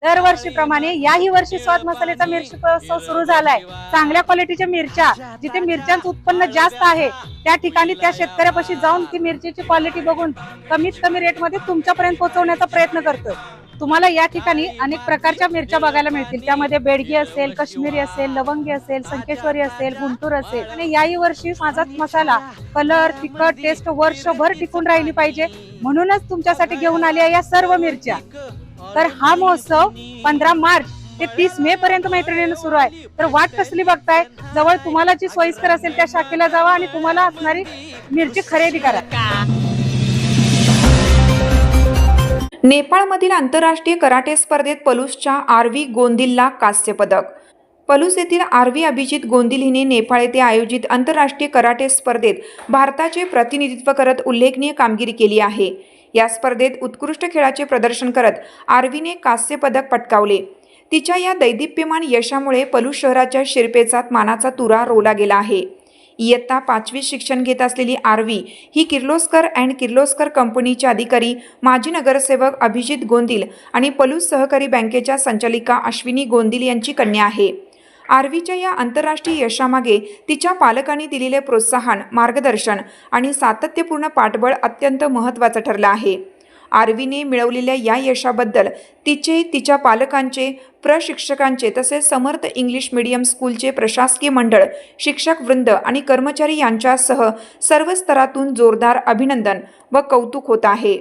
दरवर्षीप्रमाणे याही वर्षी स्वाद मसाल्याचा मिरची महोत्सव सुरू झालाय। चांगल्या क्वालिटीच्या मिरच्या, जिथे मिरच्यांचं उत्पन्न जास्त आहे त्या ठिकाणी त्या शेतकऱ्यापाशी जाऊन ती मिरचीची क्वालिटी बघून कमीत कमी रेटमध्ये तुमच्यापर्यंत पोहोचवण्याचा प्रयत्न करतोय। तुम्हाला या ठिकाणी अनेक प्रकारच्या मिरच्या बघायला मिळतील। त्यामध्ये बेडगी असेल, काश्मीरी असेल, लवंगी असेल, संकेश्वरी असेल, गुंटूर असेल। आणि याही वर्षी माझा मसाला कलर, तिखट, टेस्ट वर्षभर टिकून राहिली पाहिजे म्हणूनच तुमच्यासाठी घेऊन आली आहे या सर्व मिरच्या। तर हा महोत्सव 15 मार्च ते 30 मे पर्यंत मैत्रिणींना सुरू आहे। तर वाट कसली बघताय? जवळ तुम्हाला जी सोयीस्कर असेल त्या शाखेला जावा आणि तुम्हाला असणारी मिरची खरेदी करा। नेपाळमधील आंतरराष्ट्रीय कराटे स्पर्धेत पलूसच्या आरवी गोंदिलला कांस्य पदक। पलूस येथील आरवी अभिजित गोंदिल हिने नेपाळ येथे आयोजित आंतरराष्ट्रीय कराटे स्पर्धेत भारताचे प्रतिनिधित्व करत उल्लेखनीय कामगिरी केली आहे। या स्पर्धेत उत्कृष्ट खेळाचे प्रदर्शन करत आरवीने कांस्य पदक पटकावले। तिच्या या दैदिप्यमान यशामुळे पलूस शहराच्या शिरपेचात मानाचा तुरा रोवला गेला आहे। इयत्ता 5वी शिक्षण घेत असलेली आरवी ही किर्लोस्कर अँड किर्लोस्कर कंपनीचे अधिकारी, माजी नगरसेवक अभिजित गोंदिल आणि पलूस सहकारी बँकेच्या संचालिका अश्विनी गोंदिल यांची कन्या आहे। आरवीच्या या आंतरराष्ट्रीय यशामागे तिच्या पालकांनी दिलेले प्रोत्साहन, मार्गदर्शन आणि सातत्यपूर्ण पाठबळ अत्यंत महत्त्वाचं ठरलं आहे। आरवीने मिळवलेल्या या यशाबद्दल तिचे, तिच्या पालकांचे, प्रशिक्षकांचे तसेच समर्थ इंग्लिश मीडियम स्कूलचे प्रशासकीय मंडळ, शिक्षक वृंद आणि कर्मचारी यांच्यासह सर्व स्तरातून जोरदार अभिनंदन व कौतुक होत आहे।